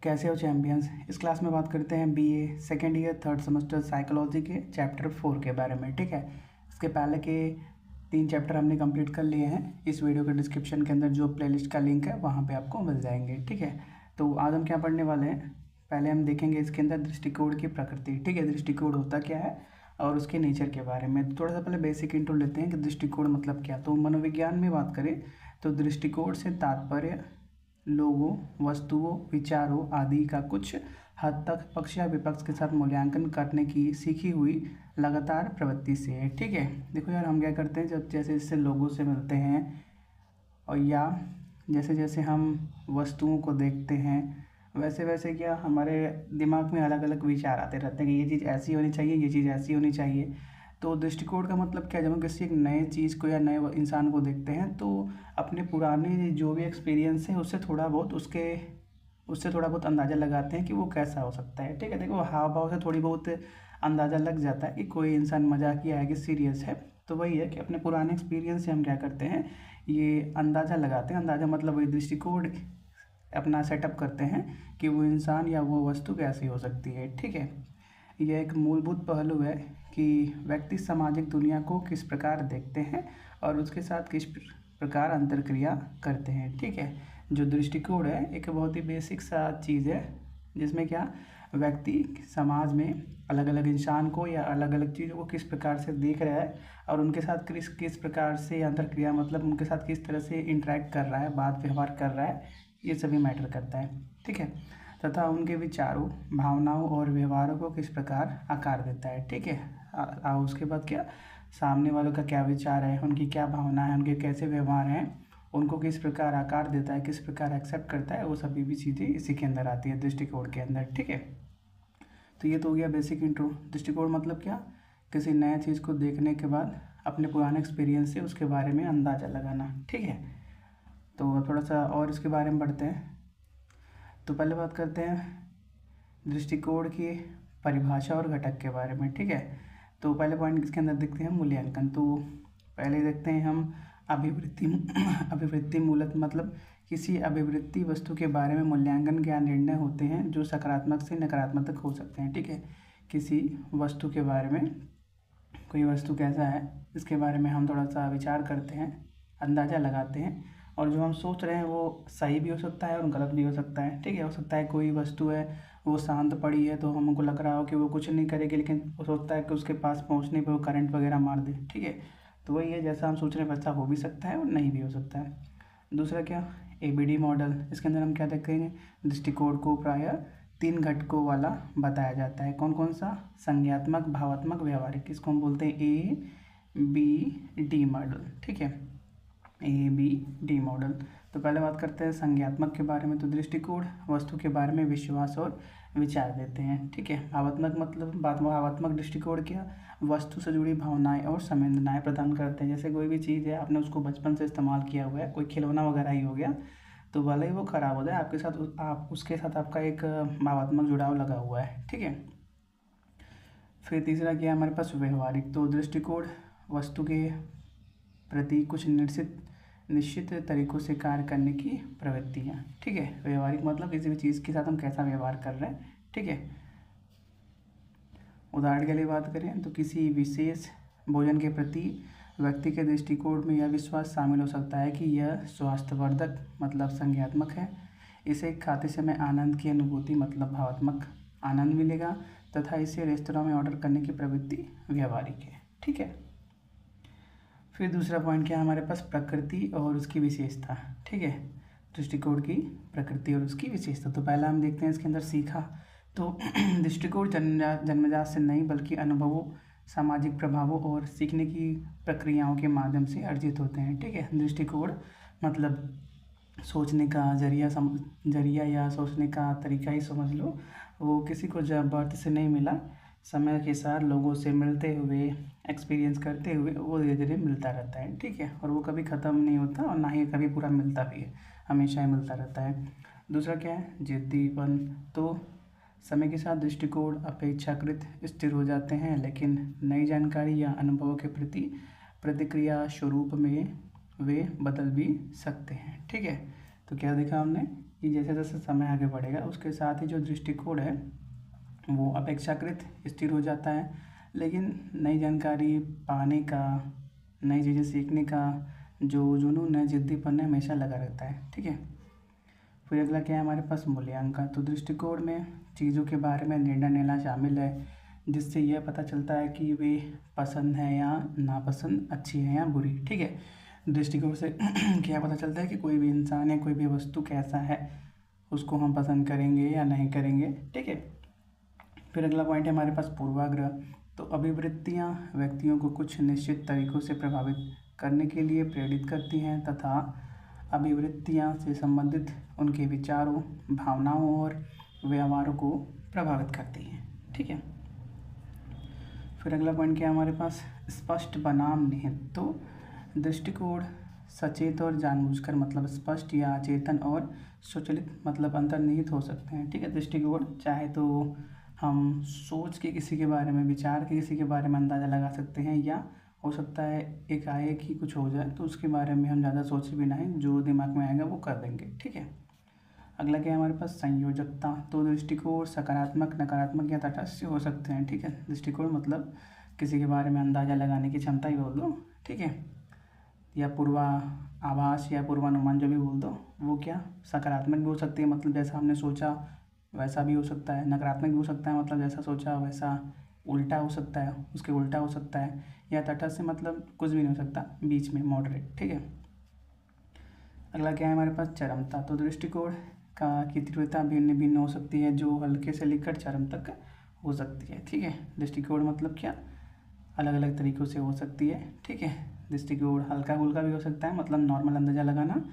कैसे हो चैम्पियंस। इस क्लास में बात करते हैं BA second year third semester psychology के चैप्टर 4 के बारे में। ठीक है, इसके पहले के 3 चैप्टर हमने कंप्लीट कर लिए हैं। इस वीडियो के डिस्क्रिप्शन के अंदर जो प्लेलिस्ट का लिंक है वहाँ पे आपको मिल जाएंगे। ठीक है, तो आज हम क्या पढ़ने वाले हैं, पहले हम देखेंगे इसके अंदर दृष्टिकोण की प्रकृति। ठीक है, दृष्टिकोण होता क्या है और उसके नेचर के बारे में थोड़ा सा पहले बेसिक इंट्रो लेते हैं कि दृष्टिकोण मतलब क्या। तो मनोविज्ञान में बात करें तो दृष्टिकोण से तात्पर्य लोगों, वस्तुओं, विचारों आदि का कुछ हद तक पक्ष या विपक्ष के साथ मूल्यांकन करने की सीखी हुई लगातार प्रवृत्ति से है। ठीक है, देखो यार, हम क्या करते हैं जब जैसे जैसे लोगों से मिलते हैं और या जैसे जैसे हम वस्तुओं को देखते हैं वैसे वैसे क्या हमारे दिमाग में अलग अलग विचार आते रहते हैं कि ये चीज़ ऐसी होनी चाहिए, ये चीज़ ऐसी होनी चाहिए। तो दृष्टिकोण का मतलब क्या, जब हम किसी एक नए चीज़ को या नए इंसान को देखते हैं तो अपने पुराने जो भी एक्सपीरियंस है उससे थोड़ा बहुत अंदाज़ा लगाते हैं कि वो कैसा हो सकता है। ठीक है, देखो हाव भाव से थोड़ी बहुत अंदाज़ा लग जाता है कि कोई इंसान मजाकिया है कि सीरियस है। तो वही है कि अपने पुराने एक्सपीरियंस से हम क्या करते हैं, ये अंदाज़ा लगाते हैं। अंदाज़ा मतलब वही दृष्टिकोण अपना सेटअप करते हैं कि वो इंसान या वो वस्तु कैसी हो सकती है। ठीक है, यह एक मूलभूत पहलू है कि व्यक्ति सामाजिक दुनिया को किस प्रकार देखते हैं और उसके साथ किस प्रकार अंतर्क्रिया करते हैं। ठीक है, जो दृष्टिकोण है एक बहुत ही बेसिक सा चीज़ है जिसमें क्या व्यक्ति समाज में अलग अलग इंसान को या अलग अलग चीज़ों को किस प्रकार से देख रहा है और उनके साथ किस प्रकार से अंतर्क्रिया मतलब उनके साथ किस तरह से इंटरेक्ट कर रहा है, बात व्यवहार कर रहा है, ये सभी मैटर करता है। ठीक है, तथा उनके विचारों, भावनाओं और व्यवहारों को किस प्रकार आकार देता है। ठीक है, उसके बाद क्या सामने वालों का क्या विचार है, उनकी क्या भावना है, उनके कैसे व्यवहार हैं, उनको किस प्रकार आकार देता है, किस प्रकार एक्सेप्ट करता है, वो सभी भी चीज़ें इसी के अंदर आती है दृष्टिकोण के अंदर। ठीक है, तो ये तो हो गया बेसिक इंट्रो। दृष्टिकोण मतलब क्या, किसी नए चीज़ को देखने के बाद अपने पुराने एक्सपीरियंस से उसके बारे में अंदाज़ा लगाना। ठीक है, तो थोड़ा सा और इसके बारे में पढ़ते हैं। तो पहले बात करते हैं दृष्टिकोण की परिभाषा और घटक के बारे में। ठीक है, तो पहले पॉइंट इसके अंदर देखते हैं मूल्यांकन। तो पहले देखते हैं हम अभिवृत्ति मूलत मतलब किसी अभिवृत्ति वस्तु के बारे में मूल्यांकन क्या निर्णय होते हैं जो सकारात्मक से नकारात्मक तक हो सकते हैं। ठीक है, किसी वस्तु के बारे में, कोई वस्तु कैसा है इसके बारे में हम थोड़ा सा विचार करते हैं, अंदाज़ा लगाते हैं और जो हम सोच रहे हैं वो सही भी हो सकता है और गलत भी हो सकता है। ठीक है, हो सकता है कोई वस्तु है वो शांत पड़ी है तो हमको लग रहा हो कि वो कुछ नहीं करेगी, लेकिन हो सकता है कि उसके पास पहुंचने पे वो करंट वगैरह मार दे। ठीक है, तो वही है, जैसा हम सोच रहे हैं वैसा हो भी सकता है और नहीं भी हो सकता है। दूसरा क्या, एबीडी मॉडल। इसके अंदर हम क्या देखेंगे, दृष्टिकोण को प्रायः 3 घटकों वाला बताया जाता है। कौन कौन सा, संज्ञात्मक, भावात्मक, व्यवहारिक। इसको हम बोलते हैं ABD मॉडल। ठीक है, ABD मॉडल। तो पहले बात करते हैं संज्ञात्मक के बारे में। तो दृष्टिकोण वस्तु के बारे में विश्वास और विचार देते हैं। ठीक है, भावात्मक मतलब भावात्मक दृष्टिकोण क्या, वस्तु से जुड़ी भावनाएं और संवेदनाएं प्रदान करते हैं। जैसे कोई भी चीज़ है आपने उसको बचपन से इस्तेमाल किया हुआ है, कोई खिलौना वगैरह ही हो गया, तो भले ही वो ख़राब हो जाए आपके साथ, आप उसके साथ आपका एक भावात्मक जुड़ाव लगा हुआ है। ठीक है, फिर तीसरा क्या है हमारे पास, व्यवहारिक। तो दृष्टिकोण वस्तु के प्रति कुछ निश्चित तरीकों से कार्य करने की प्रवृत्तियाँ। ठीक है, व्यवहारिक मतलब किसी भी चीज़ के साथ हम कैसा व्यवहार कर रहे हैं। ठीक है, उदाहरण के लिए बात करें तो किसी विशेष भोजन के प्रति व्यक्ति के दृष्टिकोण में यह विश्वास शामिल हो सकता है कि यह स्वास्थ्यवर्धक मतलब संज्ञात्मक है, इसे खाते समय आनंद की अनुभूति मतलब भावात्मक आनंद मिलेगा, तथा इसे रेस्तरां में ऑर्डर करने की प्रवृत्ति व्यवहारिक है। ठीक है, फिर दूसरा पॉइंट क्या है हमारे पास, प्रकृति और उसकी विशेषता। ठीक है, दृष्टिकोण की प्रकृति और उसकी विशेषता। तो पहला हम देखते हैं इसके अंदर सीखा। तो दृष्टिकोण जन्मजात से नहीं बल्कि अनुभवों, सामाजिक प्रभावों और सीखने की प्रक्रियाओं के माध्यम से अर्जित होते हैं। ठीक है, दृष्टिकोण मतलब सोचने का जरिया या सोचने का तरीका ही समझ लो, वो किसी को जब बर्थ से नहीं मिला, समय के साथ लोगों से मिलते हुए, एक्सपीरियंस करते हुए वो धीरे धीरे मिलता रहता है। ठीक है, और वो कभी ख़त्म नहीं होता और ना ही कभी पूरा मिलता भी है, हमेशा ही मिलता रहता है। दूसरा क्या है, जिद्दीपन। तो समय के साथ दृष्टिकोण अपेक्षाकृत स्थिर हो जाते हैं, लेकिन नई जानकारी या अनुभवों के प्रति प्रतिक्रिया स्वरूप में वे बदल भी सकते हैं। ठीक है, तो क्या देखा हमने कि जैसे जैसे समय आगे बढ़ेगा उसके साथ ही जो दृष्टिकोण है वो अपेक्षाकृत स्थिर हो जाता है, लेकिन नई जानकारी पाने का, नई चीज़ें सीखने का जो जुनून है, जिद्दीपन है, हमेशा लगा रहता है। ठीक है, फिर अगला क्या है हमारे पास मूल्यांकन। तो दृष्टिकोण में चीज़ों के बारे में निर्णय लेना शामिल है, जिससे यह पता चलता है कि वे पसंद है या नापसंद, अच्छी है या बुरी। ठीक है, दृष्टिकोण से क्या पता चलता है कि कोई भी इंसान या कोई भी वस्तु कैसा है, उसको हम पसंद करेंगे या नहीं करेंगे। ठीक है, फिर अगला पॉइंट है हमारे पास पूर्वाग्रह। तो अभिवृत्तियाँ व्यक्तियों को कुछ निश्चित तरीकों से प्रभावित करने के लिए प्रेरित करती हैं तथा अभिवृत्तियाँ से संबंधित उनके विचारों, भावनाओं और व्यवहारों को प्रभावित करती हैं। ठीक है, फिर अगला पॉइंट क्या है हमारे पास, स्पष्ट बनाम निहित। तो दृष्टिकोण सचेत और जानबूझकर मतलब स्पष्ट, या अचेतन और स्वचालित मतलब अंतर्निहित हो सकते हैं। ठीक है, दृष्टिकोण चाहे तो हम सोच के किसी के बारे में, विचार के किसी के बारे में अंदाज़ा लगा सकते हैं, या हो सकता है एकाएक ही कुछ हो जाए तो उसके बारे में हम ज़्यादा सोचे भी नहीं, जो दिमाग में आएगा वो कर देंगे। ठीक है, अगला क्या है हमारे पास, संयोजकता। तो दृष्टिकोण सकारात्मक, नकारात्मक या तटस्थ हो सकते हैं। ठीक है, दृष्टिकोण मतलब किसी के बारे में अंदाज़ा लगाने की क्षमता ही बोल दो। ठीक है, या पूर्वाभास या पूर्वानुमान जो भी बोल दो, वो क्या सकारात्मक भी हो सकती है, मतलब जैसा हमने सोचा वैसा भी हो सकता है। नकारात्मक भी हो सकता है, मतलब जैसा सोचा वैसा उल्टा हो सकता है, उसके उल्टा हो सकता है। या तटस्थ से मतलब कुछ भी नहीं हो सकता, बीच में मॉडरेट। ठीक है, अगला क्या है हमारे पास, चरमता। तो दृष्टिकोण की तीव्रता भिन्न भिन्न हो सकती है, जो हल्के से लेकर चरम तक हो सकती है। ठीक है, दृष्टिकोण मतलब क्या, अलग अलग तरीक़ों से हो सकती है। ठीक है, दृष्टिकोण हल्का फुल्का भी हो सकता है, मतलब नॉर्मल अंदाज़ा लगाना,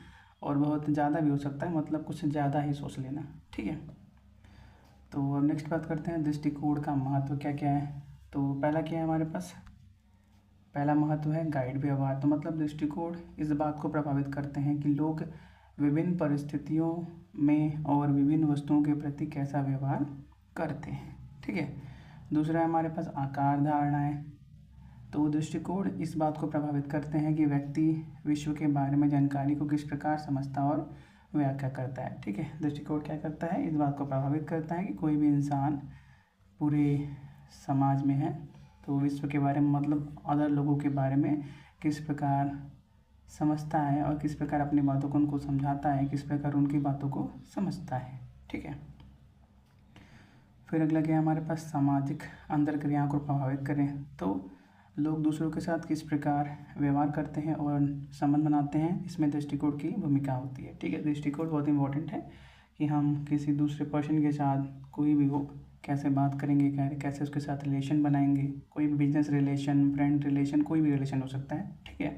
और बहुत ज़्यादा भी हो सकता है, मतलब कुछ ज़्यादा ही सोच लेना। ठीक है, तो अब नेक्स्ट बात करते हैं दृष्टिकोण का महत्व क्या क्या है। तो पहला क्या है हमारे पास, पहला महत्व है गाइड व्यवहार। तो मतलब दृष्टिकोण इस बात को प्रभावित करते हैं कि लोग विभिन्न परिस्थितियों में और विभिन्न वस्तुओं के प्रति कैसा व्यवहार करते हैं। ठीक है, दूसरा है हमारे पास आकार धारणाएं। तो दृष्टिकोण इस बात को प्रभावित करते हैं कि व्यक्ति विश्व के बारे में जानकारी को किस प्रकार समझता और व्याख्या करता है। ठीक है, दृष्टिकोण क्या करता है, इस बात को प्रभावित करता है कि कोई भी इंसान पूरे समाज में है तो विश्व के बारे में मतलब अदर लोगों के बारे में किस प्रकार समझता है और किस प्रकार अपनी बातों को उनको समझाता है, किस प्रकार उनकी बातों को समझता है। ठीक है, फिर अगला क्या है हमारे पास, सामाजिक अंतर्क्रियाओं को प्रभावित करें। तो लोग दूसरों के साथ किस प्रकार व्यवहार करते हैं और संबंध बनाते हैं, इसमें दृष्टिकोण की भूमिका होती है। ठीक है, दृष्टिकोण बहुत इंपॉर्टेंट है कि हम किसी दूसरे पर्सन के साथ कोई भी हो कैसे बात करेंगे, कैसे उसके साथ रिलेशन बनाएंगे, कोई भी बिजनेस रिलेशन, फ्रेंड रिलेशन, कोई भी रिलेशन हो सकता है। ठीक है,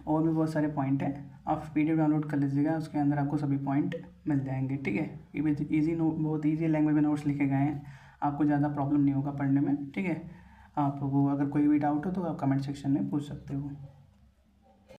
और भी बहुत सारे पॉइंट हैं, आप PDF डाउनलोड कर लीजिएगा, उसके अंदर आपको सभी पॉइंट मिल जाएंगे। ठीक है, बहुत ईजी लैंग्वेज में नोट्स लिखे गए हैं, आपको ज़्यादा प्रॉब्लम नहीं होगा पढ़ने में। ठीक है, आपको अगर कोई भी डाउट हो तो आप कमेंट सेक्शन में पूछ सकते हो।